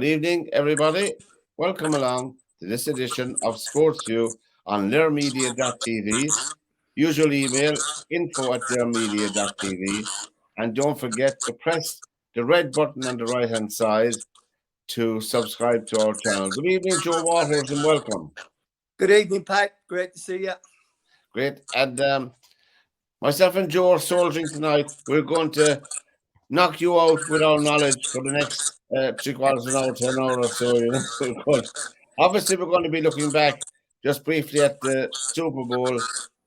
evening, everybody. Welcome along to this edition of SportsView on learmedia.tv. Usual email info@learmedia.tv. And don't forget to press the red button on the right hand side to subscribe to our channel. Good evening, Joe Waters, and welcome. Good evening, Pat. Great to see you. Great. And myself and Joe are soldiering tonight. We're going to knock you out with our knowledge for the next 3/4 an hour to an hour or so. Obviously, we're going to be looking back just briefly at the Super Bowl,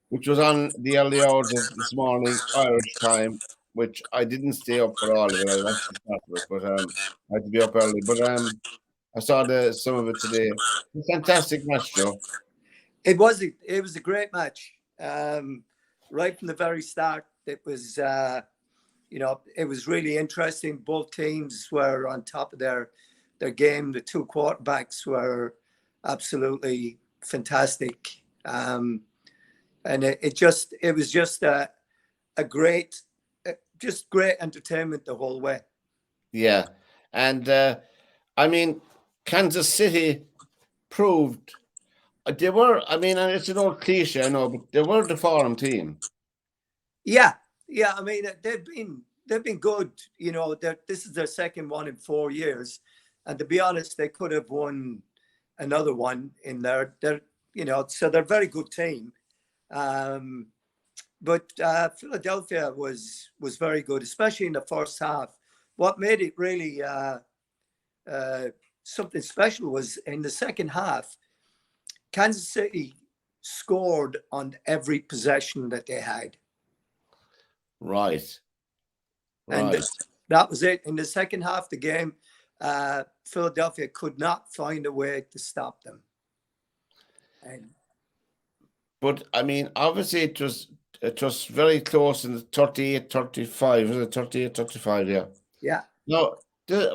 which was on the early hours of this morning, Irish time, which I didn't stay up for all of it. I watched the part of it, but I had to be up early. But I saw some of it today. Fantastic match, Joe. It was a great match. Right from the very start, it was it was really interesting. Both teams were on top of their game. The two quarterbacks were absolutely fantastic, and it was just a great, great entertainment the whole way. Yeah, and I mean, Kansas City proved they were. I mean, and it's an old cliche, I know, but they were the foreign team. Yeah. I mean, they've been good. This is their second one in 4 years, and to be honest, they could have won another one in there. So they're a very good team. But Philadelphia was very good, especially in the first half. What made it really something special was in the second half, Kansas City scored on every possession that they had. Right. And that was it. In the second half of the game, Philadelphia could not find a way to stop them. But I mean, obviously it was very close in the 38-35. Was it 38-35? Yeah. Yeah. Now,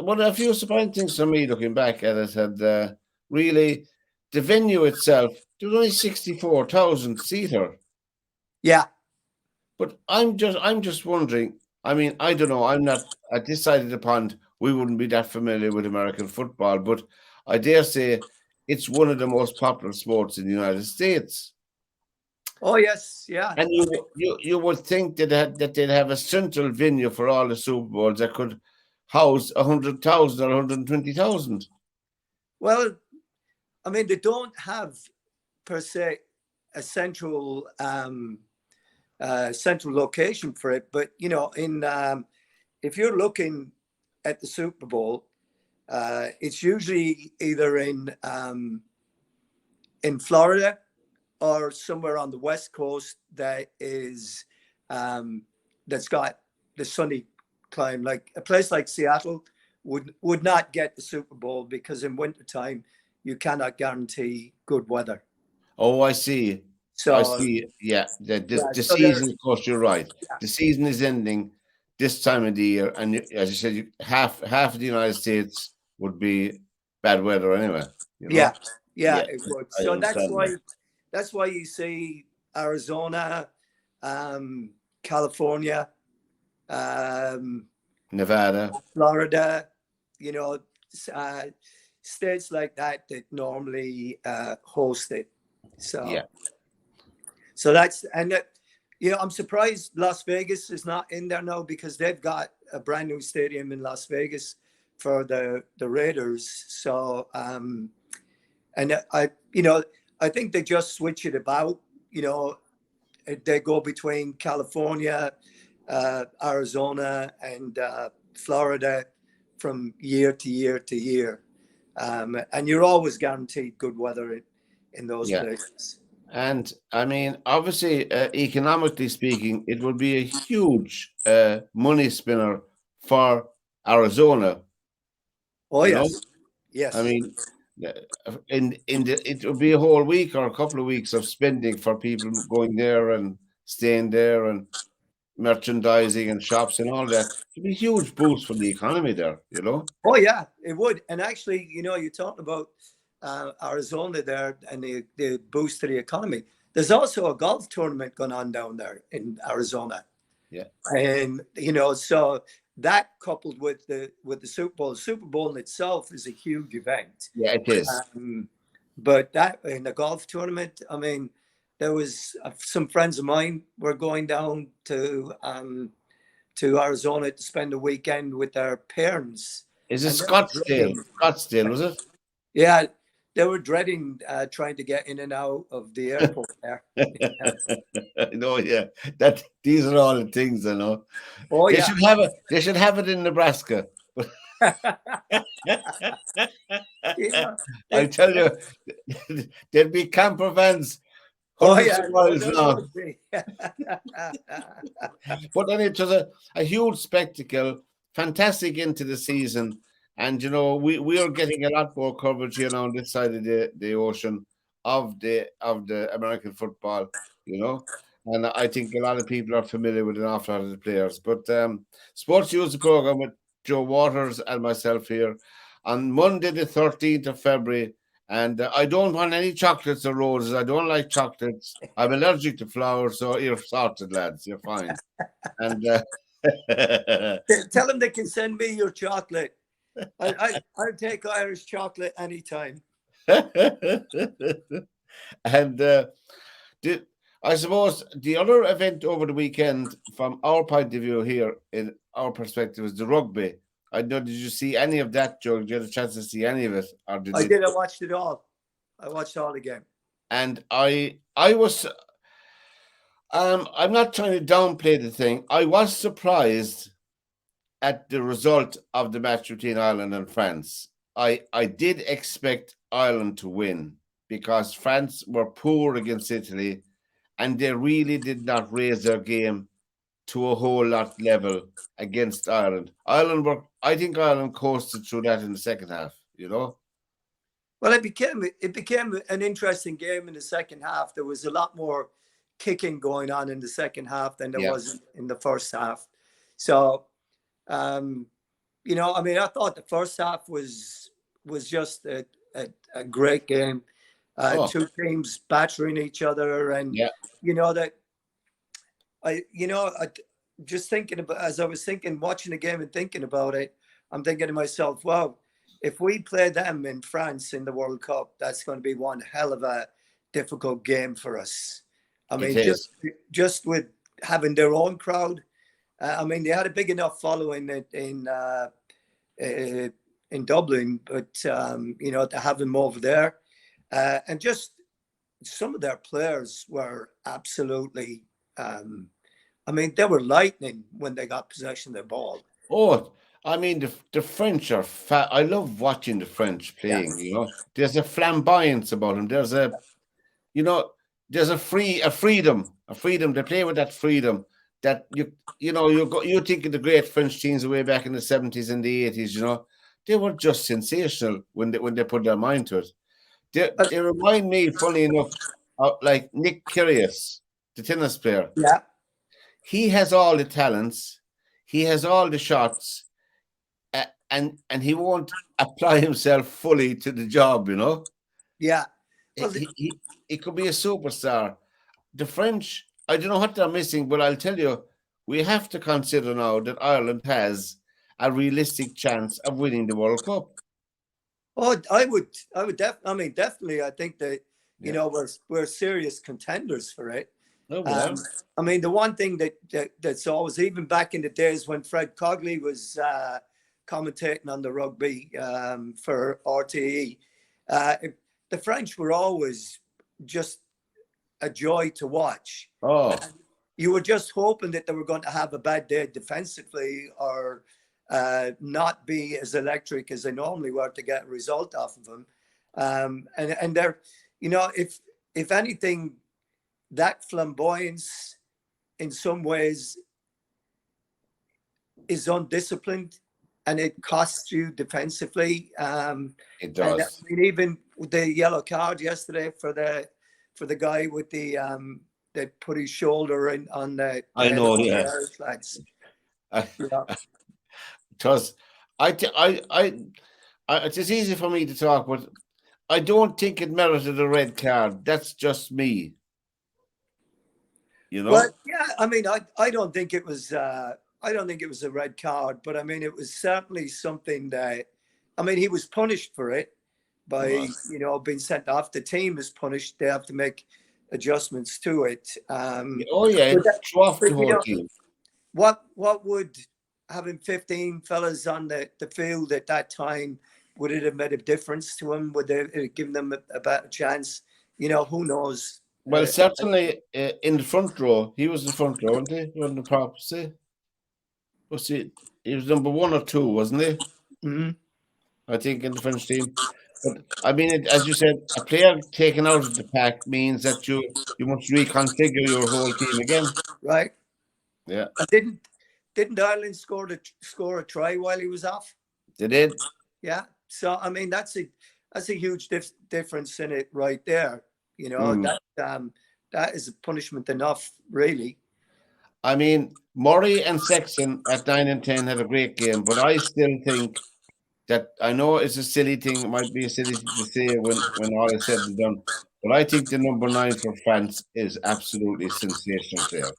one of a few surprising things for me looking back at it, and really, the venue itself, there was only 64,000 seater. Yeah. But I'm just wondering. I mean, I don't know. I'm not at this side of the pond. We wouldn't be that familiar with American football, but I dare say it's one of the most popular sports in the United States. Oh yes, yeah. And you would think that they'd have a central venue for all the Super Bowls that could house 100,000 or 120,000. Well, I mean, they don't have per se a central location for it, but if you're looking at the Super Bowl, it's usually either in Florida or somewhere on the West Coast that is that's got the sunny climate. Like a place like Seattle would not get the Super Bowl because in wintertime you cannot guarantee good weather. Oh, I see. So I see. Yeah, the season. Of course, you're right. Yeah. The season is ending this time of the year, and as you said, half of the United States would be bad weather anyway. Yeah, it would. So that's why you see Arizona, California, Nevada, Florida. States like that normally host it. So yeah. So that's I'm surprised Las Vegas is not in there now because they've got a brand new stadium in Las Vegas for the Raiders. So I think they just switch it about. They go between California, Arizona, and Florida from year to year to year, and you're always guaranteed good weather in those places. And I mean, obviously, economically speaking, it would be a huge money spinner for Arizona. Oh yes, yes. I mean, it would be a whole week or a couple of weeks of spending for people going there and staying there and merchandising and shops and all that. It'd be a huge boost for the economy there. Oh yeah, it would. And actually, you talked about Arizona there and the boost to the economy. There's also a golf tournament going on down there in Arizona. Yeah. And, so that coupled with the the Super Bowl in itself is a huge event. Yeah, it is. But that in the golf tournament, I mean, there was some friends of mine were going down to Arizona to spend the weekend with their parents. Is it And they were Scottsdale? dreading, Scottsdale, was it? yeah, they were dreading trying to get in and out of the airport there. No, yeah. That these are all the things, I know. Oh They yeah. should have it. They should have it in Nebraska. Yeah. I tell you, there'd be camper vans Oh hundreds yeah, of no, miles there long. would be. But then it was a huge spectacle, fantastic into the season. And you know, we are getting a lot more coverage here now on this side of the ocean of the American football, you know. And I think a lot of people are familiar with an awful lot of the players. But Sports Use the program with Joe Waters and myself here on Monday, the 13th of February. And I don't want any chocolates or roses. I don't like chocolates. I'm allergic to flowers, so you're sorted, lads. You're fine. And Tell them they can send me your chocolate. I'll take Irish chocolate anytime. and I suppose the other event over the weekend, from our point of view here, in our perspective, is the rugby. I know. Did you see any of that, Joe? Did you get a chance to see any of it, or did I you? did. I watched it all. I watched all the game. And I was. I'm not trying to downplay the thing. I was surprised at the result of the match between Ireland and France. I did expect Ireland to win because France were poor against Italy, and they really did not raise their game to a whole lot level against Ireland. I think Ireland coasted through that in the second half, you know? Well, it became an interesting game in the second half. There was a lot more kicking going on in the second half than there was in the first half. So, you know, I mean, I thought the first half was just a great game. Two teams battering each other, and you know that just thinking about, as I was watching the game and thinking about it, I'm thinking to myself, wow, if we play them in France in the World Cup, that's going to be one hell of a difficult game for us. I mean, just with having their own crowd. I mean, they had a big enough following in Dublin, but you know, to have them over there, and just some of their players were absolutely. I mean, they were lightning when they got possession of the ball. Oh, I mean, the French are I love watching the French playing. Yes. You know, there's a flamboyance about them. There's a, you know, there's a freedom. They play with that freedom that you think of the great French teams way back in the 70s and the 80s. You know, they were just sensational when they put their mind to it. They remind me, funny enough, of like Nick Kyrgios, the tennis player. Yeah. He has all the talents, he has all the shots, and he won't apply himself fully to the job, you know? Yeah. Well, he could be a superstar. The French, I don't know what they're missing, but I'll tell you, we have to consider now that Ireland has a realistic chance of winning the World Cup. Oh, I would definitely. I think that, you know, we're serious contenders for it. Oh, I mean, the one thing that's always, even back in the days when Fred Cogley was commentating on the rugby for RTE, the French were always just a joy to watch. Oh, you were just hoping that they were going to have a bad day defensively or not be as electric as they normally were to get a result off of them. And they're, you know, if anything, that flamboyance in some ways is undisciplined and it costs you defensively. it does. And, I mean, even the yellow card yesterday for the guy with the that put his shoulder in on the I know, yeah. Lads. Because it's easy for me to talk, but I don't think it merited a red card. That's just me. You know? Well, yeah, I mean, I don't think it was. I don't think it was a red card, but I mean, it was certainly something that, I mean, he was punished for it by, being sent off. The team is punished. They have to make adjustments to it. Oh yeah, But, it threw off the but whole team. what would having 15 fellas on the field at that time, would it have made a difference to him? Would they have given them a better chance? Who knows? Well, certainly in the front row, he was the front row, wasn't he? On the props, was he? He was number 1 or 2, wasn't he? Mm-hmm. I think in the French team. But I mean, as you said, a player taken out of the pack means that you must reconfigure your whole team again. Right. Yeah. And didn't Ireland score a try while he was off? They did. Yeah. So I mean, that's a huge difference in it right there. That is a punishment enough, really. I mean, Murray and Sexton at 9 and 10 had a great game, but I still think that, I know it's a silly thing, it might be a silly thing to say when all is said and done, but I think the number 9 for France is absolutely sensational player.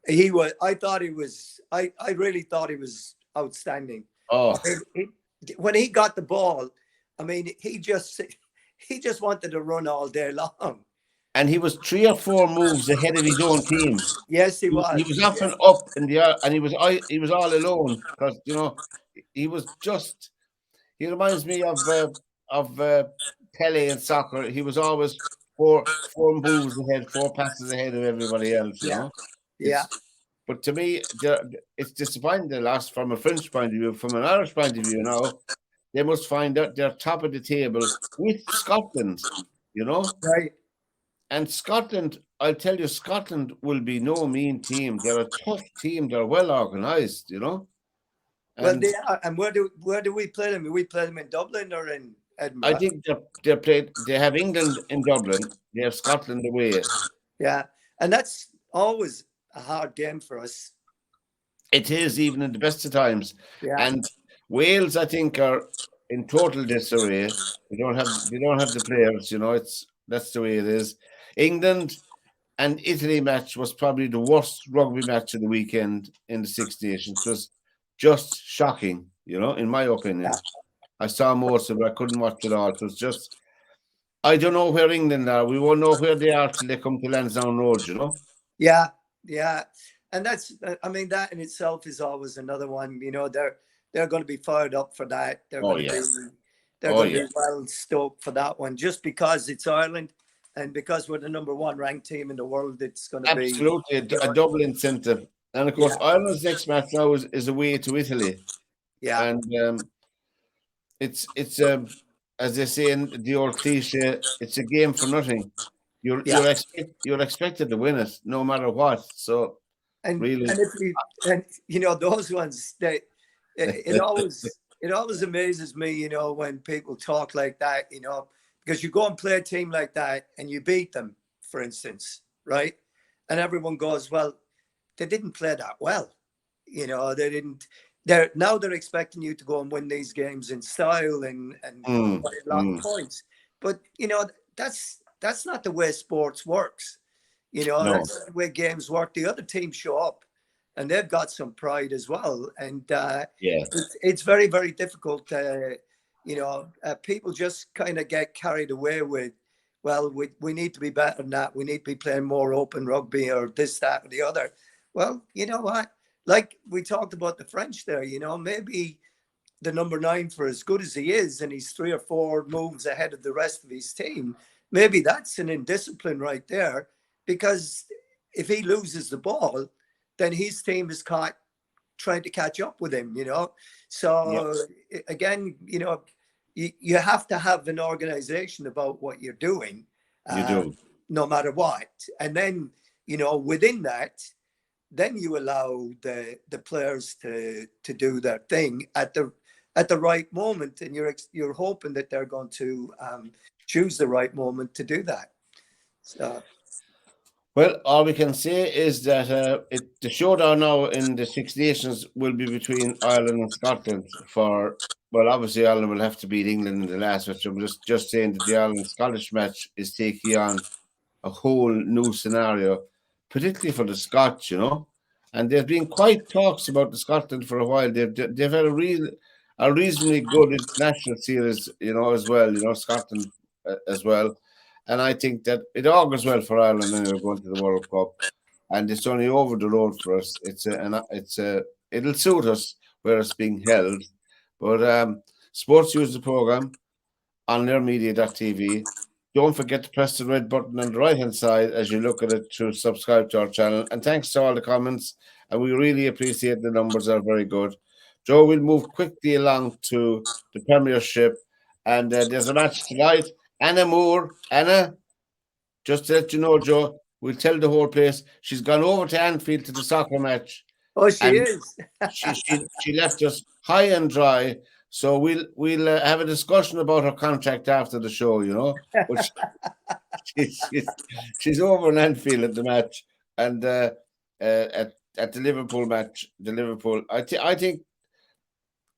He was. I thought he was. I really thought he was outstanding. Oh, when he got the ball, I mean, he just wanted to run all day long. And he was 3 or 4 moves ahead of his own team. Yes, he was. He was often up in the air, and he was all alone because he was just. He reminds me of Pele in soccer. He was always four moves ahead, 4 passes ahead of everybody else. Yeah. But to me, it's disappointing they lost from a French point of view. From an Irish point of view, now they must find out they're top of the table with Scotland. Right. And Scotland, I'll tell you, Scotland will be no mean team. They're a tough team. They're well organised, Well, they are. And where do we play them? Do we play them in Dublin or in Edinburgh? I think they're played. They have England in Dublin. They have Scotland away. Yeah, and that's always a hard game for us. It is, even in the best of times. Yeah. And Wales, I think, are in total disarray. They don't have the players. That's the way it is. England and Italy match was probably the worst rugby match of the weekend in the Six Nations. It was just shocking, in my opinion. Yeah. I saw most of it. I couldn't watch it all. It was just, I don't know where England are. We won't know where they are till they come to Lansdowne Road, Yeah. And that's, I mean, that in itself is always another one. They're going to be fired up for that. They're going to be well stoked for that one, just because it's Ireland. And because we're the number 1 ranked team in the world, it's going to be absolutely a double incentive. And of course, Ireland's next match now is away to Italy. Yeah, and it's as they say in the old cliche, it's a game for nothing. You're expected to win it no matter what. So really, those ones, it always amazes me, when people talk like that, because you go and play a team like that and you beat them, for instance, right? And everyone goes, well, they didn't play that well. They didn't. They're expecting you to go and win these games in style and a lot of points. But that's not the way sports works. No. That's not the way games work. The other team show up, and they've got some pride as well. And it's very, very difficult. People just kind of get carried away with, well, we need to be better than that. We need to be playing more open rugby or this, that, or the other. Well, you know what? Like we talked about the French there, maybe the number 9, for as good as he is, and he's 3 or 4 moves ahead of the rest of his team, maybe that's an indiscipline right there, because if he loses the ball, then his team is caught trying to catch up with him, So again, you have to have an organization about what you're doing. You do. No matter what. And then, within that, then you allow the players to do their thing at the right moment, and you're hoping that they're going to choose the right moment to do that. So, well, all we can say is that the showdown now in the Six Nations will be between Ireland and Scotland. Obviously Ireland will have to beat England in the last match. I'm just saying that the Ireland-Scottish match is taking on a whole new scenario, particularly for the Scots, And there's been quite talks about the Scotland for a while. They've had a reasonably good international series, as well. Scotland as well, and I think that it augurs well for Ireland anyway going to the World Cup, and it's only over the road for us. It'll suit us where it's being held, but Sports use the program on learnmedia.tv. Don't forget to press the red button on the right-hand side as you look at it to subscribe to our channel. And thanks to all the comments, and we really appreciate the numbers are very good. Joe, we'll move quickly along to the Premiership, and there's a match tonight. Anna Moore, just to let you know, Joe, we'll tell the whole place. She's gone over to Anfield to the soccer match. Oh, she and is. she left us high and dry. So we'll have a discussion about her contract after the show, But she's over in Anfield at the match, and at the Liverpool match, the Liverpool. I think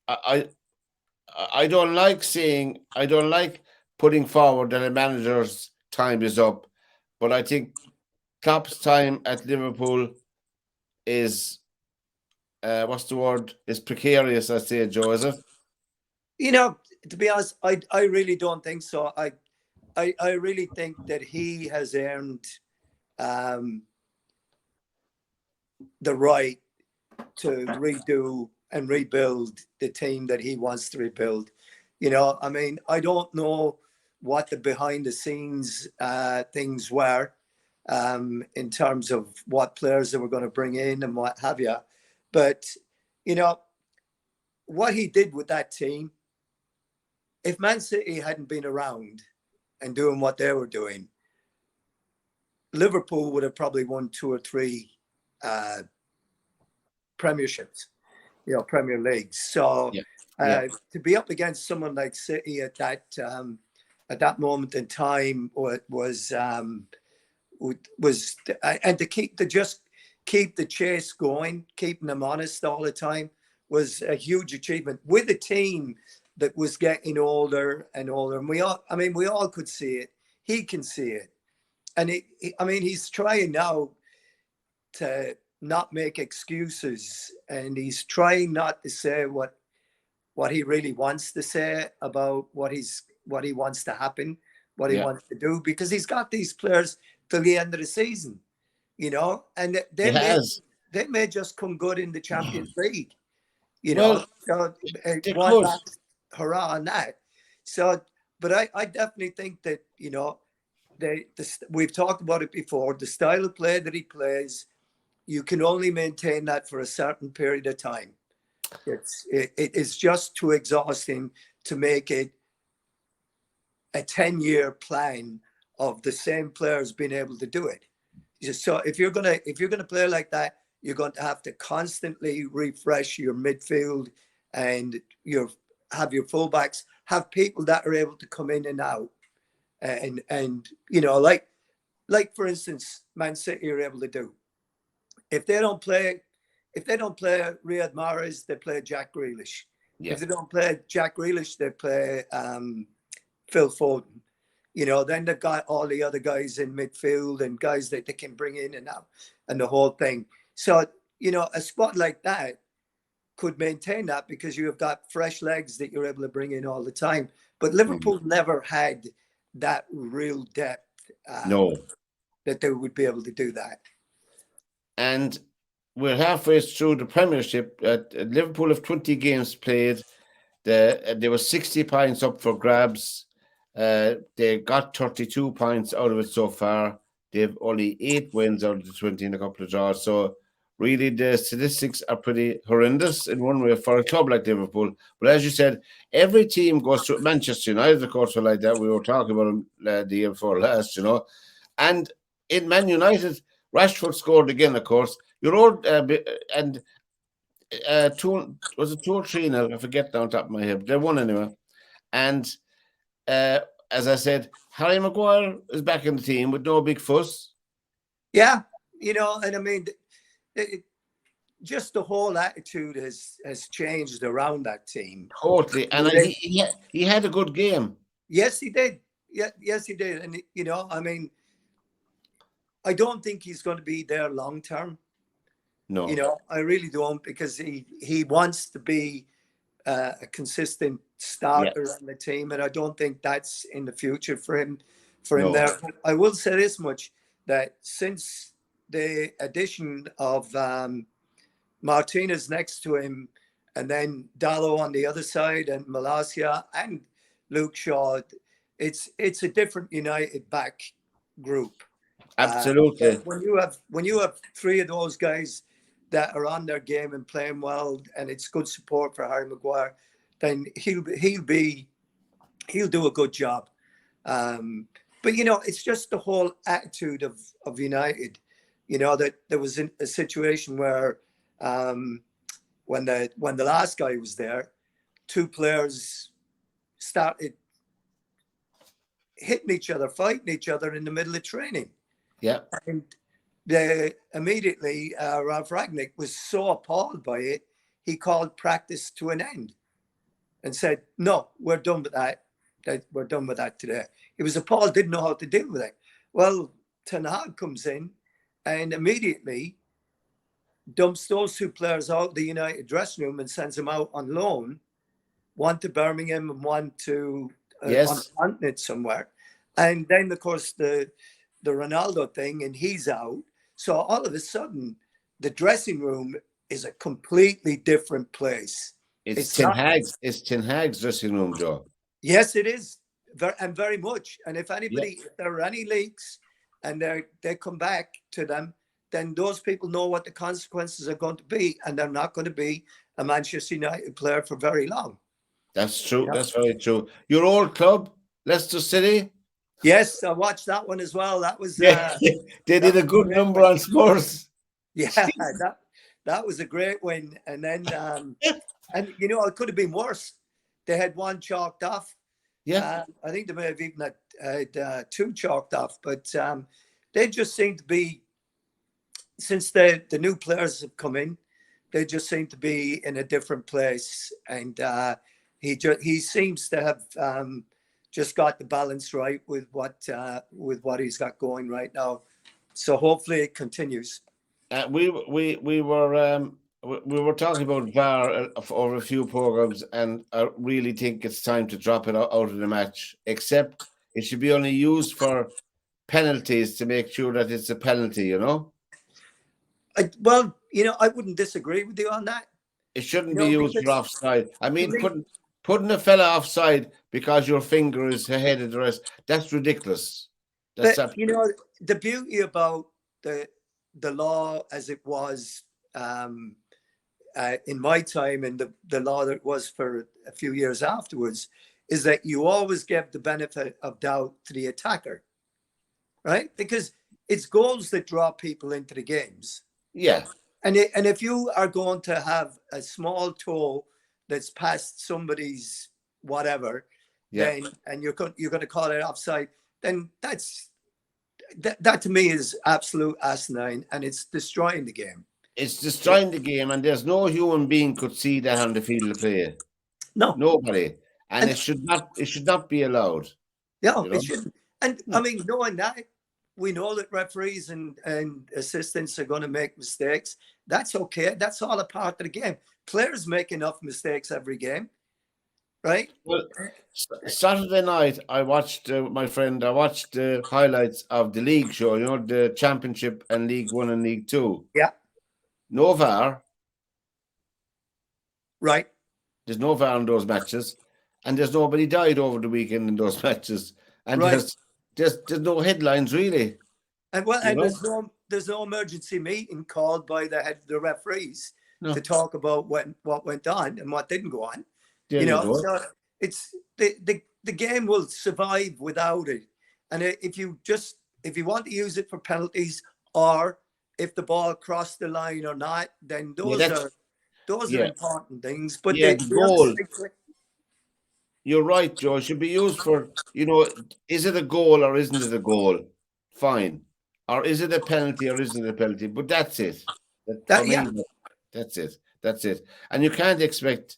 I don't like putting forward that a manager's time is up, but I think Klopp's time at Liverpool is what's the word? Is precarious, I say, Joe, is it? To be honest, I really don't think so. I really think that he has earned the right to redo and rebuild the team that he wants to rebuild. I don't know what the behind the scenes things were in terms of what players they were going to bring in and what have you. But, what he did with that team, if Man City hadn't been around and doing what they were doing, Liverpool would have probably won 2 or 3 premierships, Premier Leagues. So to be up against someone like City at that moment in time was and to just keep the chase going, keeping them honest all the time, was a huge achievement with a team that was getting older and older. And we all could see it. He can see it. And he's trying now to not make excuses, and he's trying not to say what he really wants to say about what he wants to happen, what he wants to do, because he's got these players till the end of the season, and they may just come good in the Champions League, Well, so one last hurrah on that. So, but I definitely think that, we've talked about it before, the style of play that he plays, you can only maintain that for a certain period of time. It is just too exhausting to make it a 10-year plan of the same players being able to do it. So if you're gonna play like that, you're going to have to constantly refresh your midfield and have your fullbacks, have people that are able to come in and out, and like for instance, Man City are able to do. If they don't play Riyad Mahrez, they play Jack Grealish. Yeah. If they don't play Jack Grealish, they play Phil Foden. Then they've got all the other guys in midfield and guys that they can bring in and out and the whole thing. So, a squad like that could maintain that because you have got fresh legs that you're able to bring in all the time. But Liverpool never had that real depth that they would be able to do that. And we're halfway through the Premiership. Liverpool have 20 games played. There were 60 points up for grabs. They got 32 points out of it so far. They've only 8 wins out of the 20 and a couple of draws. So really the statistics are pretty horrendous in one way for a club like Liverpool. But as you said, every team goes through. Manchester United, of course, were like that. We were talking about them the year before last, And in Man United, Rashford scored again, of course. Your old and 2 was it 2 or 3 now? I forget now on top of my head. They won anyway. And as I said, Harry Maguire is back in the team with no big fuss. Yeah, and just the whole attitude has changed around that team. Totally, and he had a good game. Yes, he did. Yeah, yes, he did. And I don't think he's going to be there long term. You No, know, I really don't, because he wants to be a consistent yeah, starter on the team, and I don't think that's in the future for him. no, There, but I will say this much: that since the addition of Martinez next to him, and then Dallo on the other side, and Malasia and Luke Shaw, it's a different United back group. absolutely. When you have three of those guys that are on their game and playing well, and it's good support for Harry Maguire, then he'll do a good job. But you know, it's just the whole attitude of United. You know, that there was a situation where when the last guy was there, two players started hitting each other, fighting each other in the middle of training. Yeah, And immediately, Ralph Ragnick was so appalled by it, he called practice to an end and said, "No, we're done with that. We're done with that today." He was appalled, didn't know how to deal with it. Well, Ten Hag comes in and immediately dumps those two players out of the United dressing room and sends them out on loan, one to Birmingham and one to on yes, the continent somewhere. And then, of course, the Ronaldo thing, and he's out. So all of a sudden, the dressing room is a completely different place. It's not. It's Ten Hag's dressing room, Joe. Yes, it is, and very much. And if Yeah, if there are any leaks, and they come back to them, then those people know what the consequences are going to be, and they're not going to be a Manchester United player for very long. that's true. Yeah. That's very true. Your old club, Leicester City. Yes, I watched that one as well. That was Yeah, they did that a was a good great number win. on Spurs. Yeah, that was a great win. And then and you know, it could have been worse. They had one chalked off. Yeah, I think they may have even had two chalked off, but they just seem to be, since the new players have come in, they just seem to be in a different place. And he seems to have just got the balance right with what he's got going right now. So hopefully it continues. we were talking about VAR over a few programs, and I really think it's time to drop it out of the match. Except it should be only used for penalties to make sure that it's a penalty. You know, Well, you know, I wouldn't disagree with you on that. it You shouldn't be know, used for because offside. I to mean, me, putting a fella offside because your finger is ahead of the rest, that's ridiculous. That's but up. you know, the beauty about the law as it was um, in my time, and the law that was for a few years afterwards, is that you always give the benefit of doubt to the attacker, right? Because it's goals that draw people into the games. Yeah, And if you are going to have a small toe that's past somebody's whatever, yeah. then and you're going to call it offside, then that to me is absolute asinine, and it's destroying the game. It's destroying the game, and there's no human being could see that on the field of play. No, Nobody, and and it should not. It should not be allowed. yeah, You know. it shouldn't. And I No. mean, knowing that, we know that referees and assistants are going to make mistakes. That's okay. That's all a part of the game. Players make enough mistakes every game, right? Well, Saturday night, I watched my friend. I watched the highlights of the league show. You know, the Championship and League One and League Two. Yeah, No VAR. right, There's no VAR in those matches, and there's nobody died over the weekend in those matches. And right. there's no headlines really. And well, You and know. there's no emergency meeting called by the referees to No. talk about what went on and what didn't go on. There You you know, go. so it's the game will survive without it. And if you want to use it for penalties, or if the ball crossed the line or not, then Yeah, those are yeah, important things. But yeah. The the other goal. thing, You're right, Joe. It should be used for, is it a goal or isn't it a goal? Fine. Or is it a penalty or isn't it a penalty? But that's it. For that me, yeah, that's it. That's it. And you can't expect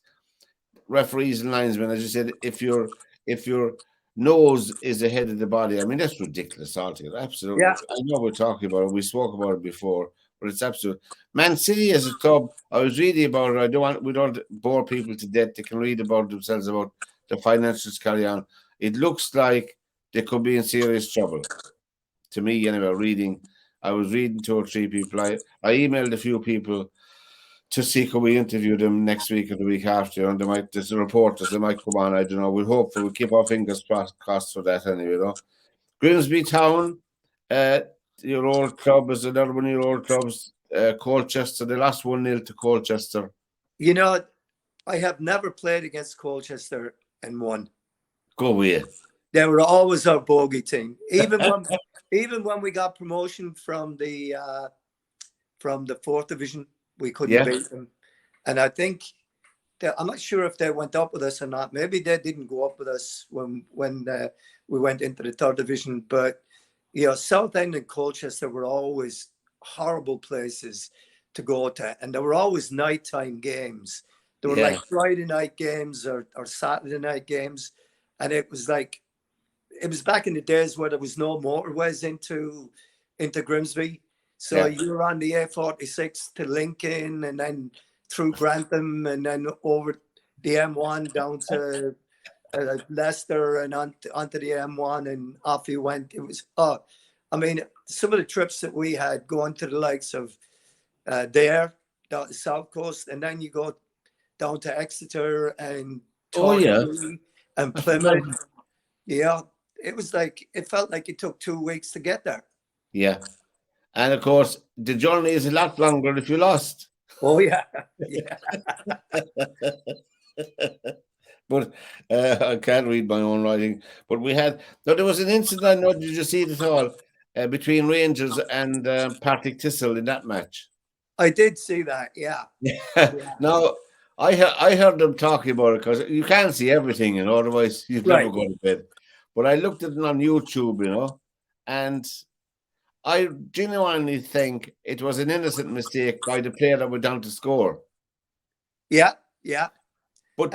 referees and linesmen, as you said, if your nose is ahead of the body. I mean, that's ridiculous altogether. Absolutely. yeah, I know we're talking about it. We spoke about it before. but it's absolute. Man City as a club, I was reading about it. We don't bore people to death. They can read about themselves about the financials carry on. It looks like they could be in serious trouble. To me, anyway, I was reading 2 or 3 people. I emailed a few people to see could we interview them next week or the week after, and there's the reporters, they might come on. I don't know. We'll keep our fingers crossed for that anyway, Grimsby Town, your old club, is another one of your old clubs. Colchester, they lost 1-0 to Colchester. I have never played against Colchester and won. Go away. They were always our bogey team. Even when we got promotion from the 4th division, we couldn't beat them. And I think I'm not sure if they went up with us or not. Maybe they didn't go up with us when we went into the 3rd division. But Southend and Colchester were always horrible places to go to, and there were always nighttime games. There were like Friday night games or Saturday night games, and it was back in the days where there was no motorways into Grimsby. So you were on the A46 to Lincoln, and then through Grantham, and then over the M1 down to Leicester, and onto the M1, and off you went. It was some of the trips that we had going to the likes of down the South Coast, and then you go down to Exeter and Torquay and Plymouth. Yeah, it felt like it took 2 weeks to get there. Yeah. And of course, the journey is a lot longer if you lost. Oh, yeah. But I can't read my own writing. But there was an incident, I know, did you see it at all, between Rangers and Partick Thistle in that match? I did see that, yeah. Now, I heard them talking about it because you can't see everything, otherwise you'd never go to bed. But I looked at it on YouTube, and I genuinely think it was an innocent mistake by the player that went down to score. Yeah. But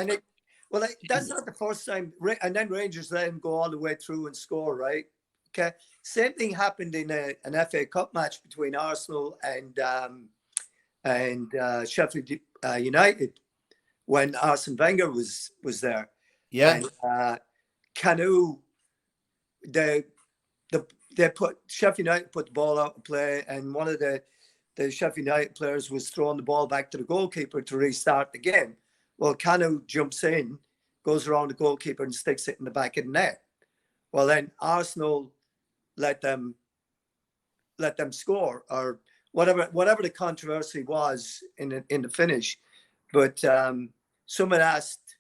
that's not the first time. And then Rangers let him go all the way through and score, right? Okay. Same thing happened in an FA Cup match between Arsenal and Sheffield United when Arsene Wenger was there. Yeah. And Canu, Sheffield United put the ball out of play, and one of the Sheffield United players was throwing the ball back to the goalkeeper to restart the game. Well, Canu jumps in, goes around the goalkeeper and sticks it in the back of the net. Well, then Arsenal let them score, or whatever the controversy was in the finish. But someone asked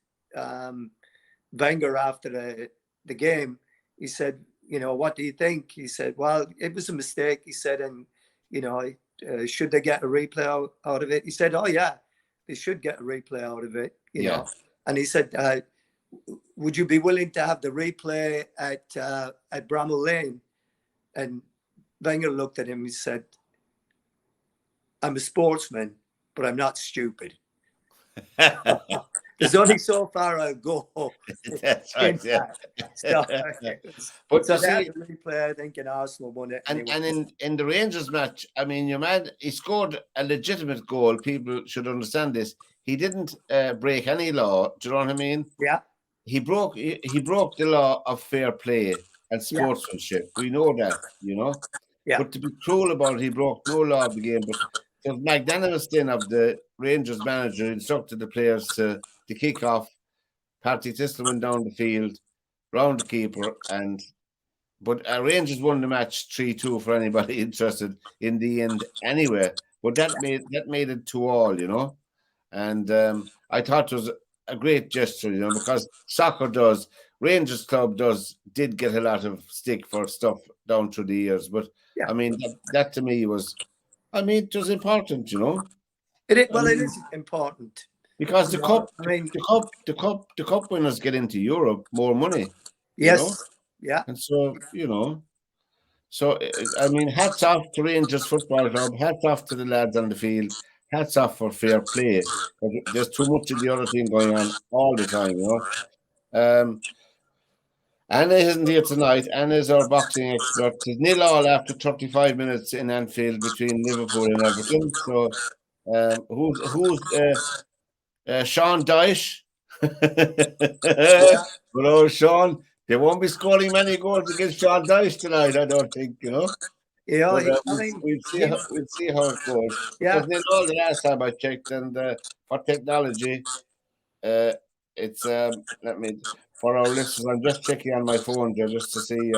Wenger after the game. He said, what do you think? He said, well, it was a mistake. He said, and should they get a replay out of it? He said, oh yeah, they should get a replay out of it. You know. And he said, would you be willing to have the replay at Bramall Lane? And Wenger looked at him. He said, I'm a sportsman, but I'm not stupid. There's only so far I'll go. That's right. Yeah. But so they had the replay, I think, and Arsenal won it. And in the Rangers match, I mean, your man, he scored a legitimate goal. People should understand this. He didn't break any law. Do you know what I mean? Yeah. He broke the law of fair play and sportsmanship. We know that, Yeah. But to be cruel about it, he broke no law of the game. But the magnanimous thing of the Rangers manager instructed the players to kick off. Partick Thistle went down the field, round the keeper, but Rangers won the match 3-2 for anybody interested in the end anyway. But that made it 2-2, And I thought it was a great gesture, because soccer Rangers Club did get a lot of stick for stuff down through the years. But I mean, that to me was, it was important, It is important because the cup winners get into Europe more money. Yes, yeah, and so So I mean, hats off to Rangers Football Club. Hats off to the lads on the field. Hats off for fair play. There's too much of the other team going on all the time, Anna isn't here tonight. Anna is our boxing expert. It's 0-0 after 35 minutes in Anfield between Liverpool and Everton. So, who's Sean Dyche? Yeah, Hello, Sean. They won't be scoring many goals against Sean Dyche tonight, I don't think, yeah. But I mean, we'll see how it goes. It yeah. was 0-0 the last time I checked, and for technology, uh, it's let me for our listeners. I'm just checking on my phone there just to see.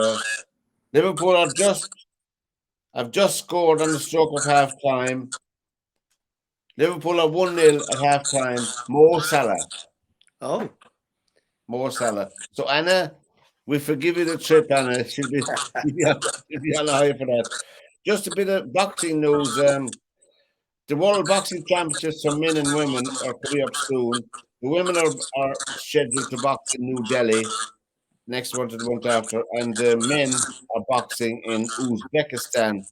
Liverpool have just scored on the stroke of half time. Liverpool are 1-0 at half time. Mo Salah. Oh, Mo Salah. So Anna, we forgive you the trip, Anna. She'll be on the high for that. Just a bit of boxing news. The World Boxing Championships for men and women are coming up soon. The women are scheduled to box in New Delhi next one to the month after, and the men are boxing in Uzbekistan.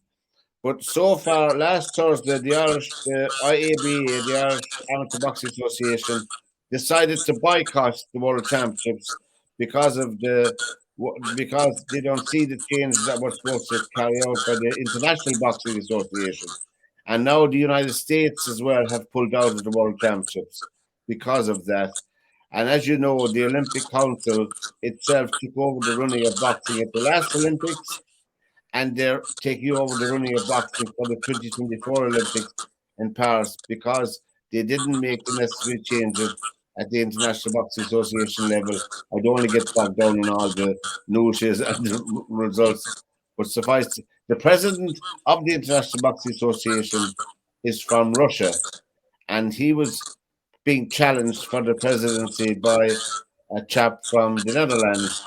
But so far, last Thursday, the IABA, the Irish Amateur Boxing Association, decided to boycott the World Championships because of because they don't see the change that was supposed to carry out by the International Boxing Association. And now the United States as well have pulled out of the World Championships because of that. And as you know, the Olympic Council itself took over the running of boxing at the last Olympics, and they're taking over the running of boxing for the 2024 Olympics in Paris because they didn't make the necessary changes at the International Boxing Association level. I don't want to get bogged down in all the news and the results, but the president of the International Boxing Association is from Russia, and he was being challenged for the presidency by a chap from the Netherlands,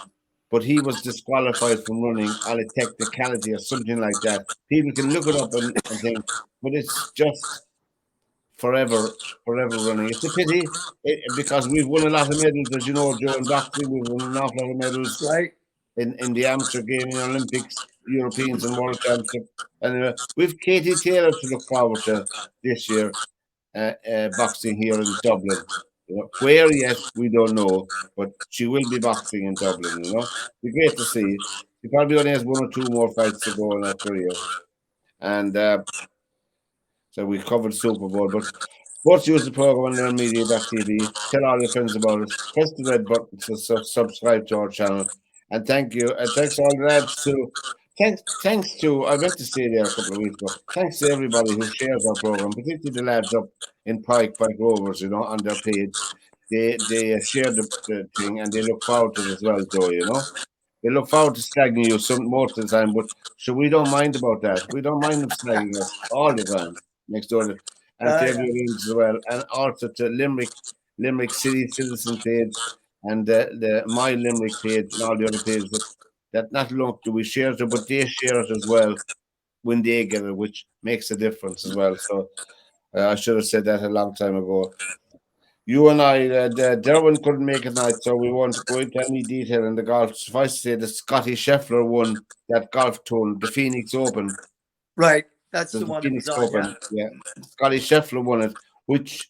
but he was disqualified from running on a technicality or something like that. People can look it up and think, but it's just forever, forever running. It's a pity because we've won a lot of medals, as you know, Joe, in boxing. We've won an awful lot of medals right. in the amateur game, in Olympics, Europeans, and World Championship. And we've Katie Taylor to look forward to this year, boxing here in Dublin. Where yet we don't know, but she will be boxing in Dublin. Be great to see. She probably only has one or two more fights to go in her career, and so we covered Super Bowl. But sports use the program on learnmedia.tv. Tell all your friends about us. Press the red button to subscribe to our channel, and thank you. And thanks all the lads to. Thanks to, I meant to say there a couple of weeks ago, thanks to everybody who shares our program, particularly the lads up in Pike Rovers, on their page. They share the thing and they look forward to it as well, Joe. They look forward to slagging you most of the time, but so we don't mind about that. We don't mind them slagging us all the time next door and to Yeah. everyone as well. And also to Limerick City Citizen page and the My Limerick page and all the other pages that not only do we share it, but they share it as well when they get it, which makes a difference as well. So I should have said that a long time ago. You and I, Derwin couldn't make it tonight, so we won't go into any detail in the golf. Suffice to say, the Scotty Scheffler won that golf tournament, the Phoenix Open. Right. That's There's the the one that was Phoenix on. Yeah. Open, yeah. Scotty Scheffler won it, which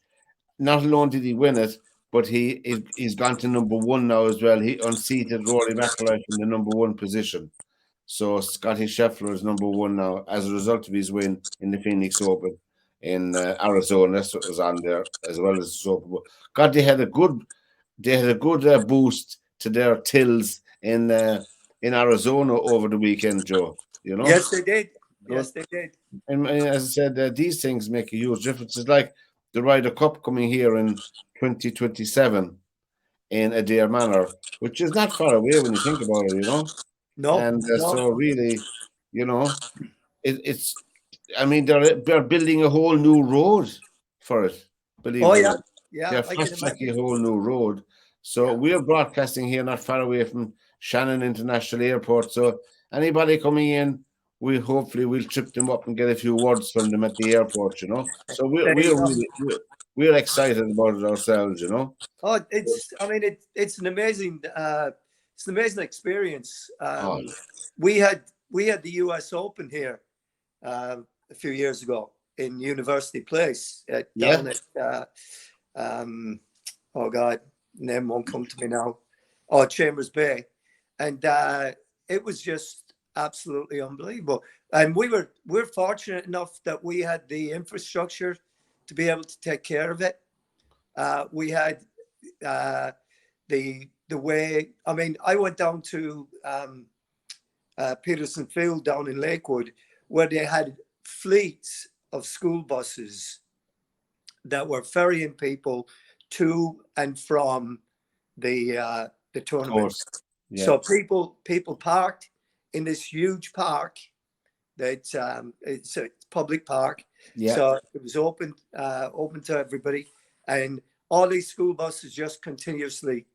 not alone did he win it, but he's gone to number one now as well. He unseated Rory McIlroy from the number one position. So Scotty Scheffler is number one now as a result of his win in the Phoenix Open in Arizona. That's what was on there as well as the Super Bowl. God, they had a good boost to their tills in Arizona over the weekend, Joe. Yes, they did. Good. Yes, they did. And as I said, these things make a huge difference. It's like the Ryder Cup coming here in 2027 in Adair Manor, which is not far away when you think about it. No, And no. so really, it's. I mean, they're building a whole new road for it. Believe Oh it or yeah, not, yeah. they're I can fast tracking a imagine. whole new road. So Yeah. we're broadcasting here, not far away from Shannon International Airport. So anybody coming in, we'll trip them up and get a few words from them at the airport. So There you go. we're excited about it ourselves. Oh, I mean, it's an amazing, experience. Oh, We had the U.S. Open here a few years ago in University Place yeah. down at, oh God, name won't come to me now. Oh, Chambers Bay. and it was just absolutely unbelievable. And we're fortunate enough that we had the infrastructure to be able to take care of it. We had the way. I mean, I went down to Peterson Field down in Lakewood, where they had fleets of school buses that were ferrying people to and from the tournament. Of course. Yeah. So people parked in this huge park. That it's a public park. Yeah. So it was open to everybody, and all these school buses just continuously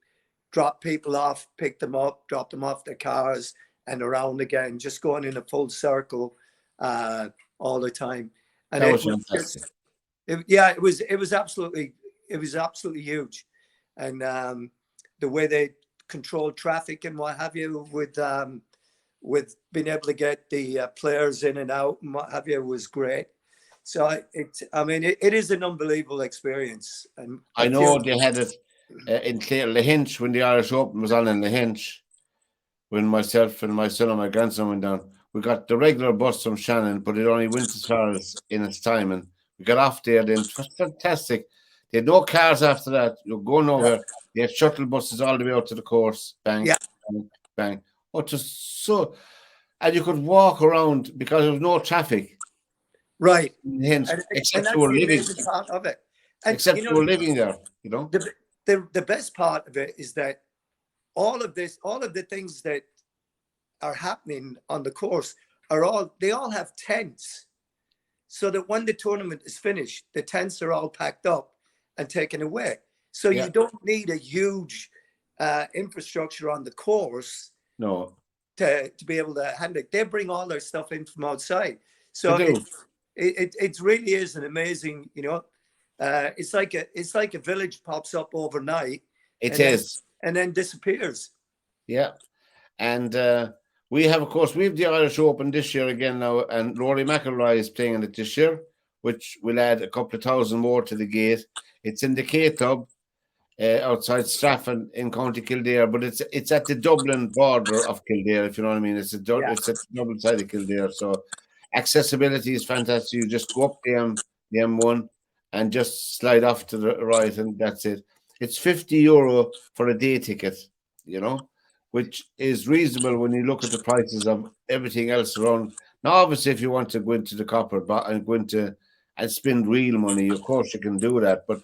drop people off, pick them up, drop them off their cars, and around again, just going in a full circle all the time. And That was fantastic. it was absolutely huge, and the way they control traffic and what have you with being able to get the players in and out and what have you was great. So it is an unbelievable experience. And I know they had it in Lahinch when the Irish Open was on in Lahinch. When myself and my son and my grandson went down, we got the regular bus from Shannon, but it only went as far as in its time. And we got off there, then it was fantastic. They had no cars after that. You're going nowhere. They had shuttle buses all the way out to the course. Bang, bang, bang. Oh, just so. And you could walk around because there was no traffic. Right. Except you were living. Part of it. And, except you were living there, you know. The best part of it is that all of the things that are happening on the course they all have tents, so that when the tournament is finished, the tents are all packed up and taken away. So you don't need a huge infrastructure on the course. No. To be able to handle it. They bring all their stuff in from outside. So it really is an amazing, it's like a village pops up overnight. And then disappears. Yeah. And we have the Irish Open this year again now, and Rory McIlroy is playing in it this year, which will add a couple of thousand more to the gate. It's in the K-Tub outside Strafford in County Kildare, but it's at the Dublin border of Kildare, if you know what I mean. It's at the Dublin side of Kildare, so accessibility is fantastic. You just go up the M1 and just slide off to the right, and that's it. It's €50 for a day ticket, which is reasonable when you look at the prices of everything else around. Now, obviously, if you want to go into the copper and go into and spend real money, of course you can do that. But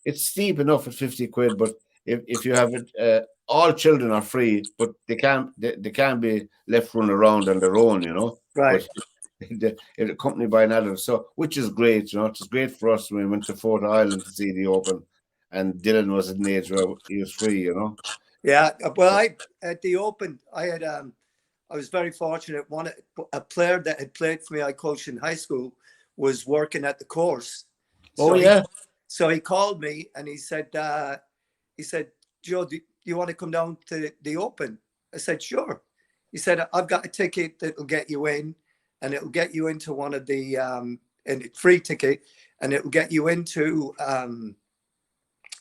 it's steep enough at £50. But if you have it, all children are free, but they can't be left running around on their own, Right. But accompanied by an adult, so which is great, It's great for us when we went to Fort Island to see the Open, and Dylan was at an age where he was free, Yeah, well, at the Open, I was very fortunate. A player that had played for me, I coached in high school, was working at the course. So he called me and he said, Joe, do you want to come down to the Open? I said, sure. He said, I've got a ticket that will get you in, and it will get you into one of the and free ticket, and it will get you into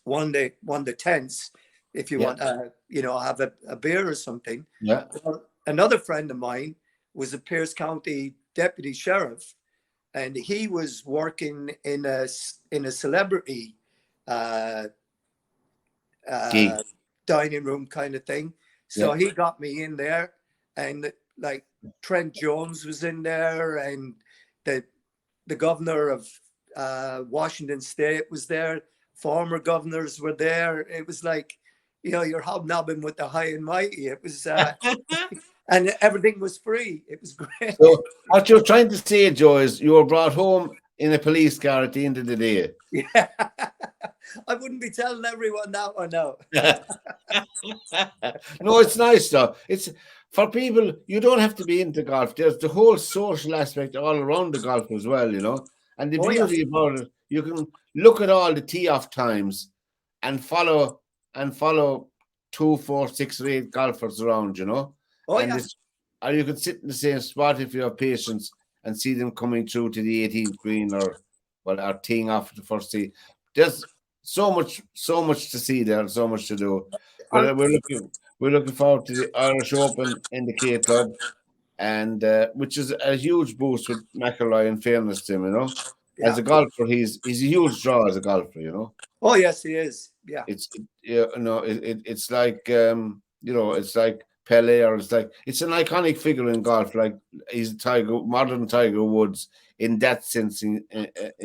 one of the tents if you want have a beer or something. Yeah. Another friend of mine was a Pierce County deputy sheriff, and he was working in a celebrity dining room kind of thing. So he got me in there, and like Trent Jones was in there, and the governor of Washington State was there. Former governors were there. It was like, you're hobnobbing with the high and mighty. It was, and everything was free. It was great. So what you're trying to say, Joe, is you were brought home in a police car at the end of the day. Yeah. I wouldn't be telling everyone that one now. No, it's nice though. It's for people, you don't have to be into golf. There's the whole social aspect all around the golf as well, And the beauty about it, you can look at all the tee-off times and follow 2, 4, 6, or 8 golfers around, Or you can sit in the same spot if you have patience and see them coming through to the 18th green or teeing off the first tee. There's so much to see there, so much to do. But we're looking forward to the Irish Open in the K Club, and which is a huge boost with McIlroy. In fairness to him, as Yeah. a golfer, he's a huge draw as a golfer. Oh yes, he is. Yeah. It's like it's like Pele, or it's an iconic figure in golf. Like he's modern Tiger Woods in that sense, in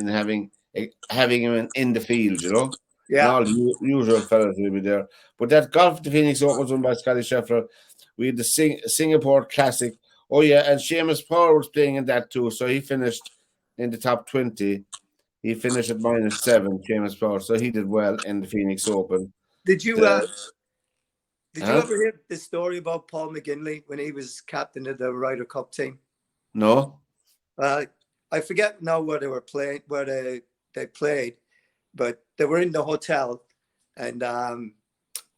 having him in the field, and Yeah. all the usual fellas will be there. But that golf, the Phoenix Open was won by Scotty Scheffler. We had the Singapore Classic. Oh yeah, and Seamus Power was playing in that too, so he finished in the top 20. He finished at -7, Seamus Power, so he did well in the Phoenix Open. Did you The, did you huh? ever hear the story about Paul McGinley when he was captain of the Ryder Cup team? No. I forget now where they were playing, where they played, but they were in the hotel, and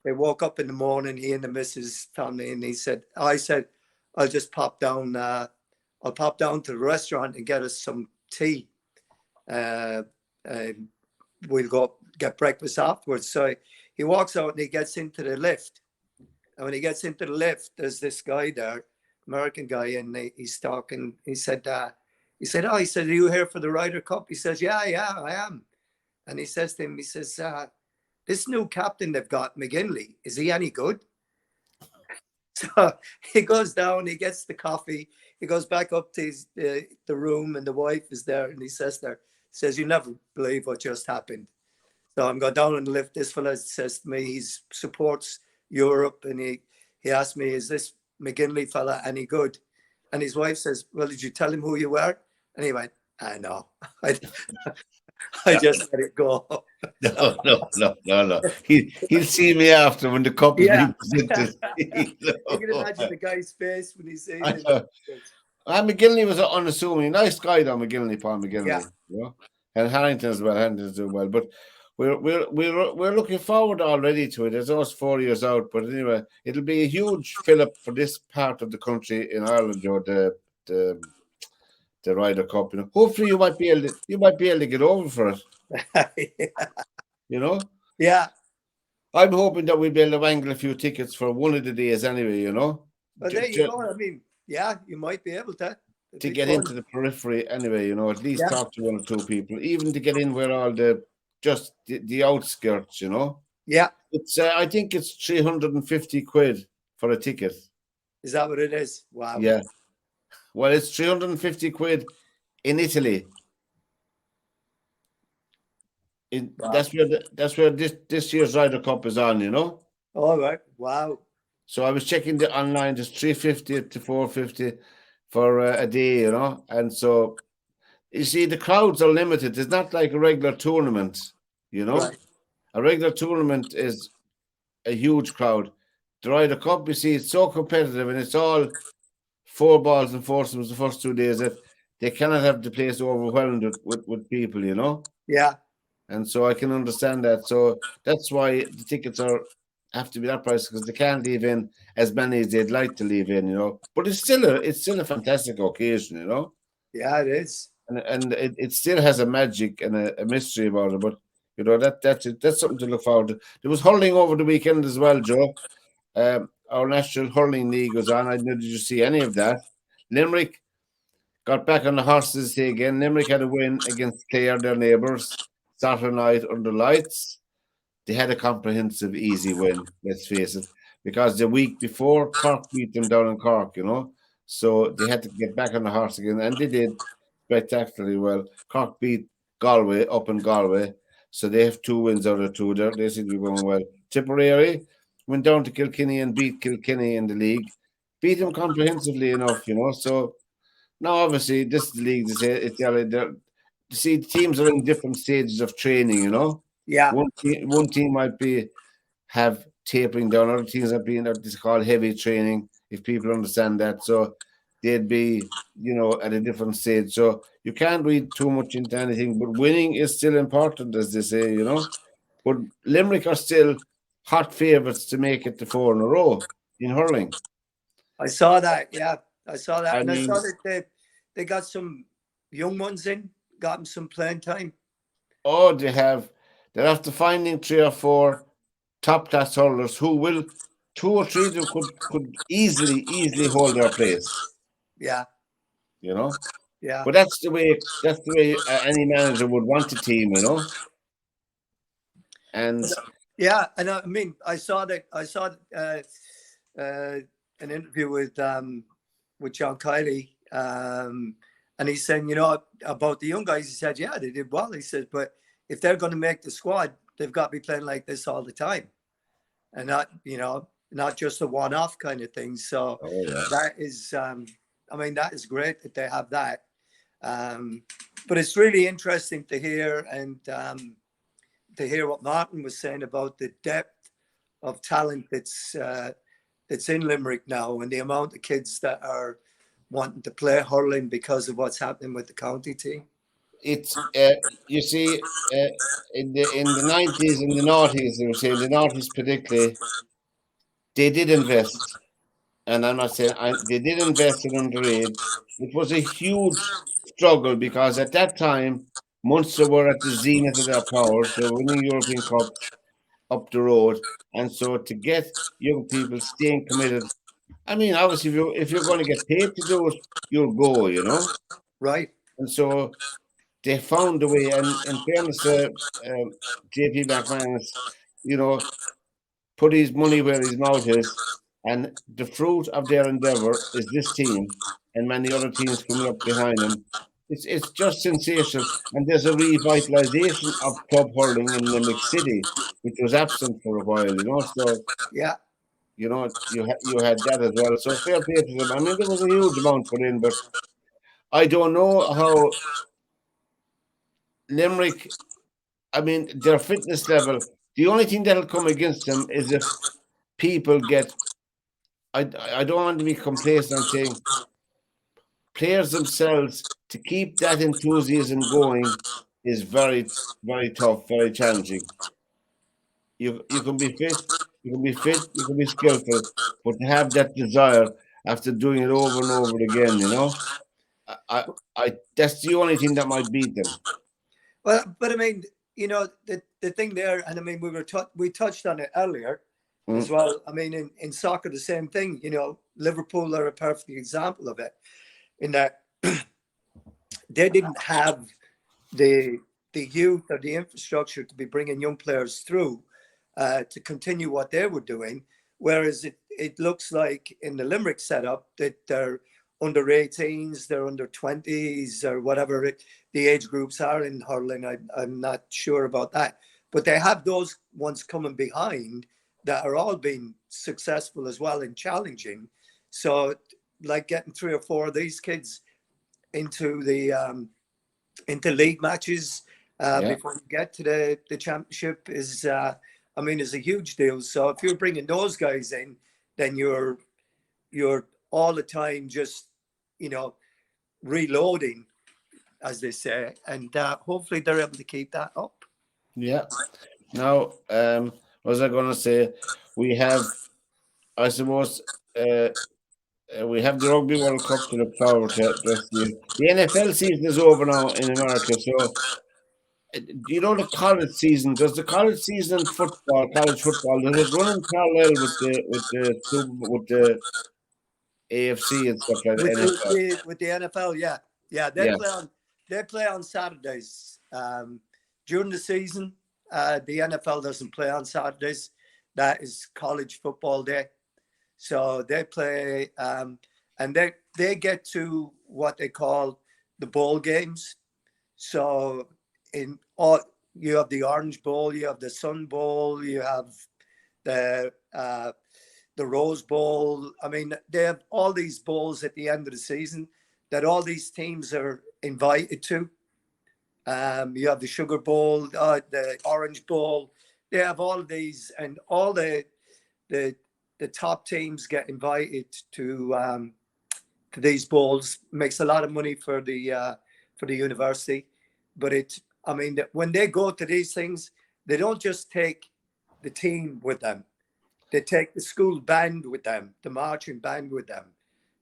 they woke up in the morning. He and the missus found me, and I said, I'll just pop down. I'll pop down to the restaurant and get us some tea. And we'll go get breakfast afterwards. So he walks out and he gets into the lift. And when he gets into the lift, there's this guy there, American guy, and he's talking. He said, "Oh, are you here for the Ryder Cup?" He says, "Yeah, I am." And he says to him, "This new captain they've got, McGinley, is he any good?" So he goes down, he gets the coffee, he goes back up to the room, and the wife is there, and he says, "You never believe what just happened." So I'm going down and lift. This fella says to me, he supports Europe, and he asked me, "Is this McGinley fella any good?" And his wife says, "Well, did you tell him who you were?" And he went, "I know." I just let it go. No. He'll see me after when the cup is Yeah. being presented. You can imagine the guy's face when he sees it. McGinley was an unassuming, nice guy though. Paul Yeah. McGinley, and Harrington as well. Harrington's doing well, but we're looking forward already to it. It's almost 4 years out, but anyway, it'll be a huge fill up for this part of the country in Ireland, the Ryder Cup. Hopefully you might be able to get over for it. Yeah. I'm hoping that we'll be able to wangle a few tickets for one of the days anyway. But there you go. I mean, yeah, you might be able to. To get into the periphery anyway, at least talk to one or two people, even to get in where all the outskirts, Yeah. It's I think it's 350 quid for a ticket. Is that what it is? Wow. Yeah. Well, it's 350 quid in Italy. Wow. That's where this year's Ryder Cup is on, All right. Wow. So I was checking the online, just 350 to 450 for a day, and so you see the crowds are limited. It's not like a regular tournament, Right. A regular tournament is a huge crowd. The Ryder Cup, you see, it's so competitive, and it's all 4 balls and foursomes the first 2 days that they cannot have the place overwhelmed with people, Yeah. And so I can understand that. So that's why the tickets have to be that price, because they can't leave in as many as they'd like to leave in, But it's still a fantastic occasion, Yeah, it is. And it still has a magic and a mystery about it. But that's something to look forward to. There was hurling over the weekend as well, Joe. Our National Hurling League was on. I didn't know, did you see any of that? Limerick got back on the horses again. Limerick had a win against Clare, their neighbours, Saturday night under lights. They had a comprehensive, easy win, let's face it, because the week before, Cork beat them down in Cork, So they had to get back on the horse again, and they did spectacularly well. Cork beat Galway up in Galway, so they have 2 wins out of 2. They seem to be going well. Tipperary went down to Kilkenny and beat Kilkenny in the league. Beat them comprehensively enough, So now, obviously, this is the league. See, teams are in different stages of training, Yeah. One team might have tapering down, other teams are being this called heavy training, if people understand that. So they'd be, at a different stage. So you can't read too much into anything, but winning is still important, as they say, But Limerick are still hot favourites to make it to 4 in a row in hurling. I saw that. Yeah, I saw that. I saw that they got some young ones in, got them some playing time. Oh, they're after finding 3 or 4 top class hurlers who will two or three of them could easily hold their place, Yeah, you know. yeah, But that's the way any manager would want a team, you know. And yeah. And I mean, I saw an interview with John Kiley, and he's saying, about the young guys. He said, yeah, they did well. He said, but if they're going to make the squad, they've got to be playing like this all the time, and not just a one-off kind of thing. So oh yeah, that is, I mean, that is great that they have that. But it's really interesting to hear, and to hear what Martin was saying about the depth of talent that's in Limerick now, and the amount of kids that are wanting to play hurling because of what's happening with the county team. it's you see, in the 90s and the noughties, they were saying the noughties particularly, they did invest, and I'm not saying they did invest in underage. It was a huge struggle because at that time Munster were at the zenith of their powers. They were winning European cups up the road, and so to get young people staying committed. I mean, obviously, if you're going to get paid to do it, you'll go, you know. Right. And so they found a way. And in fairness to JP McManus, you know, put his money where his mouth is, and the fruit of their endeavour is this team and many other teams coming up behind them. It's just sensational, and there's a revitalisation of club hurling in Limerick City, which was absent for a while, you know. So Yeah. you had that as well. So fair play to them. I mean, there was a huge amount put in, but I don't know how Limerick. I mean, their fitness level. The only thing that'll come against them is if people get. I don't want to be complacent on saying players themselves to keep that enthusiasm going is very tough, very challenging. You can be fit, you can be skillful, but to have that desire after doing it over and over again, you know, that's the only thing that might beat them. Well, but I mean, the thing there, and I mean, we touched on it earlier as Mm, well. I mean, in soccer, the same thing. Liverpool are a perfect example of it, in that they didn't have the youth or the infrastructure to be bringing young players through to continue what they were doing. Whereas it looks like in the Limerick setup that they're under 18s, they're under 20s, or whatever the age groups are in hurling. I'm not sure about that. But they have those ones coming behind that are all being successful as well and challenging. So, like getting 3 or 4 of these kids into into league matches yeah, before you get to the championship is, I mean, is a huge deal. So if you're bringing those guys in, then you're all the time just reloading, as they say, and hopefully they're able to keep that up. yeah. Now, what was I going to say? We have, I suppose, we have the Rugby World Cup to look forward to the rest of the year. The NFL season is over now in America, so do you know the college season? Does the college season in college football, does it run in parallel with the AFC and stuff like that? NFL. With the NFL, yeah, yeah, Yeah, they play on Saturdays during the season. The NFL doesn't play on Saturdays. That is college football day. So they play, and they get to what they call the bowl games. So in all, you have the Orange Bowl, you have the Sun Bowl, you have the uh, the Rose Bowl. I mean, they have all these bowls at the end of the season that all these teams are invited to. You have the Sugar Bowl, the Orange Bowl. They have all of these, and all the the top teams get invited to these bowls. Makes a lot of money for the university, but I mean, when they go to these things, they don't just take the team with them. They take the school band with them, the marching band with them.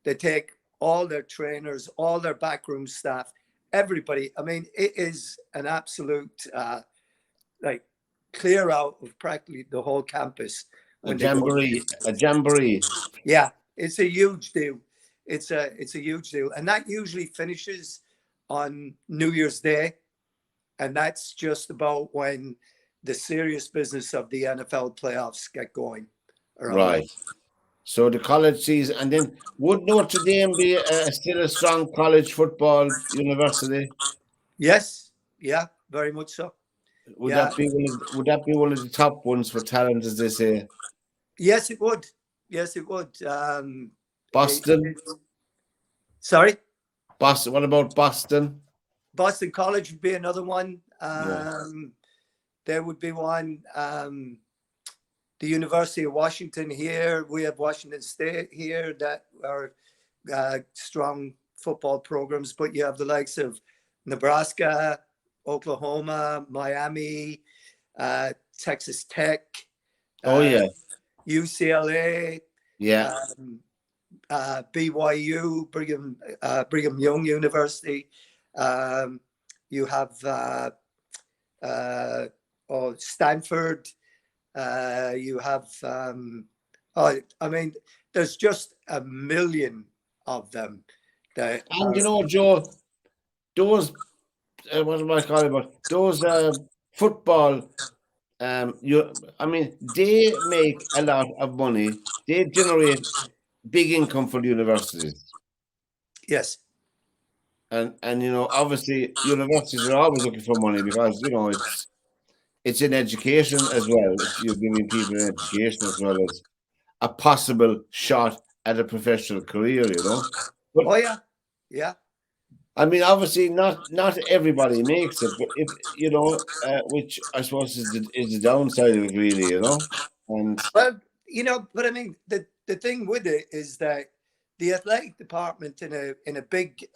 They take all their trainers, all their backroom staff, everybody. I mean, it is an absolute like clear out of practically the whole campus when they go. A jamboree. Yeah, it's a huge deal. It's a huge deal, and that usually finishes on New Year's Day, and that's just about when the serious business of the NFL playoffs get going. Around Right. So the college season, and then would Notre Dame be still a strong college football university? Yes, yeah, very much so. Would Yeah, that be would that be one of the top ones for talent, as they say? yes, it would. Yes, it would. Boston, Sorry, Boston. What about Boston? Boston College would be another one. Yeah. There would be one. The University of Washington here. We have Washington State here that are strong football programs, but you have the likes of Nebraska, Oklahoma, Miami, Texas Tech. Oh yeah, UCLA. yeah. BYU, Brigham Young University. You have Stanford. You have, I mean, there's just a million of them. And Joe, those what am I calling about? Those football. I mean, they make a lot of money. They generate big income for the universities. Yes. And obviously universities are always looking for money because it's in education as well. You're giving people an education as well as a possible shot at a professional career. But, oh yeah, yeah. I mean, obviously not everybody makes it, but if which I suppose is the downside of it, really. And well, but I mean, the thing with it is that the athletic department in a big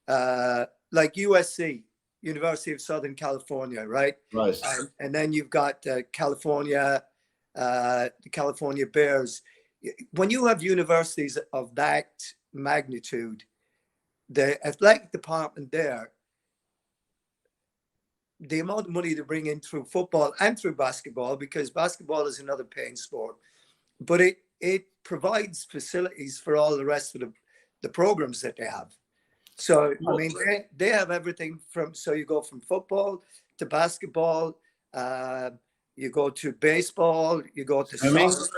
like USC, University of Southern California, right? Right. And then you've got California, the California Bears. When you have universities of that magnitude, the athletic department there, the amount of money they bring in through football and through basketball, because basketball is another paying sport, but it provides facilities for all the rest of the programs that they have. So, I mean, they have everything so you go from football to basketball, you go to baseball, you go to soccer,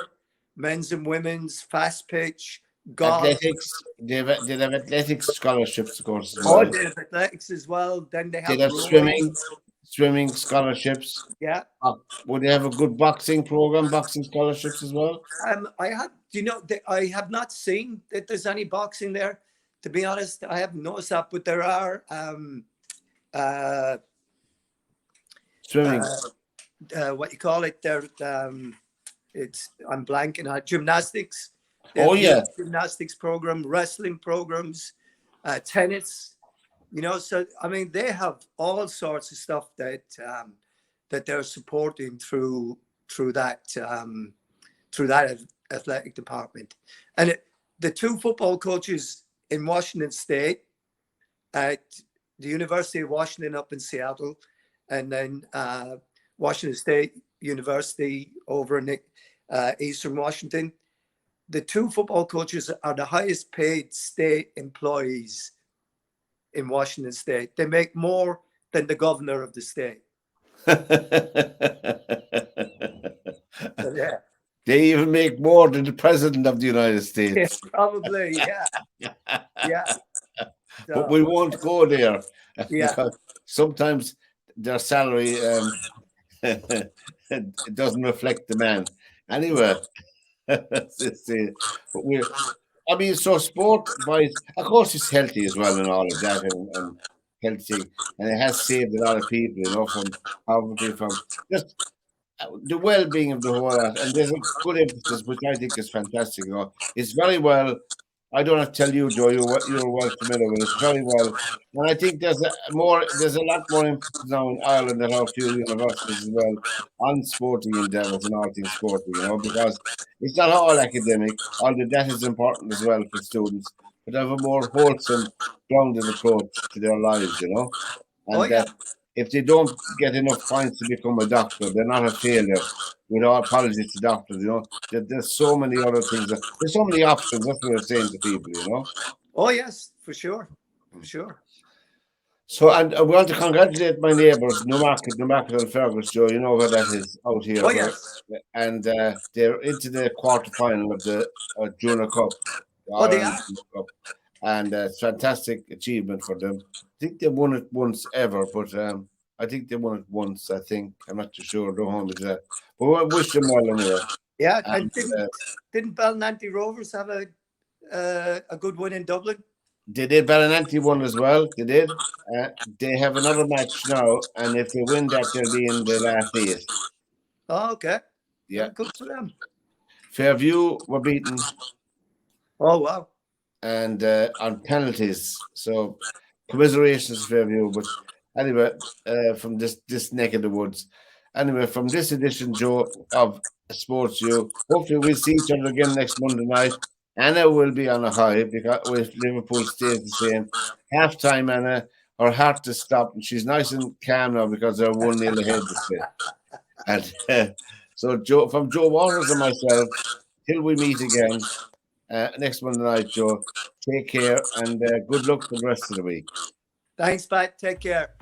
men's and women's, fast pitch, golf. Athletics. They have athletics scholarships, of course, as well. They have athletics as well. Then they have swimming scholarships. Yeah. Would they have a good boxing program, boxing scholarships as well? I have not seen that there's any boxing there. To be honest, I haven't noticed that, but there are swimming. What you call it? There, I'm blanking on gymnastics. Oh yeah, gymnastics program, wrestling programs, tennis. So I mean, they have all sorts of stuff that they're supporting through that athletic department, and the two football coaches in Washington State, at the University of Washington up in Seattle, and then Washington State University over in Eastern Washington. The two football coaches are the highest paid state employees in Washington State. They make more than the governor of the state. So, yeah. They even make more than the president of the United States. Yeah, probably, yeah. Yeah. So, but we won't go there. Yeah. Because sometimes their salary it doesn't reflect the man. Anyway, so sport-wise, of course, it's healthy as well and all of that, and healthy, and it has saved a lot of people, from poverty, from just the well-being of the whole lot. And there's a good emphasis, which I think is fantastic. It's very well. I don't have to tell you, Joe. You're well familiar with it. It's very well, and I think there's a lot more emphasis now in Ireland at our few universities as well on sporting endeavours and all things sporting. Because it's not all academic, although that is important as well for students, but have a more wholesome, grounded approach to their lives. And if they don't get enough points to become a doctor, they're not a failure. with all apologies to doctors, you know, there's so many other things. There's so many options. That's what we're saying to people, you know. Oh yes, for sure, for sure. So, and I want to congratulate my neighbours, Newmarket and Fergus, Joe. You know where that is out here. Oh yes. And they're into the quarter final of the Junior Cup, the Oh, they Ireland are. Junior Cup, and it's fantastic achievement for them. I think they won it once ever, but I think they won it once. I think I'm not too sure. Don't hold me to that. But I wish them well anyway. Yeah, And, and didn't Ballinanty Rovers have a good win in Dublin? they did. Ballinanty won as well. They did. They have another match now, and if they win that, they'll be in the last 8. Oh, okay. Yeah. Good for them. Fairview were beaten Oh wow. and on penalties. So commiserations to Fairview. But anyway, from this neck of the woods. Anyway, from this edition, Joe, of SportsView, hopefully we'll see each other again next Monday night. Anna will be on a high because if Liverpool stays the same. Half-time, Anna, her heart has stopped, and she's nice and calm now because they're 1-0 ahead this day. And so Joe, from Joe Waters and myself, till we meet again next Monday night, Joe, take care and good luck for the rest of the week. Thanks, Pat. Take care.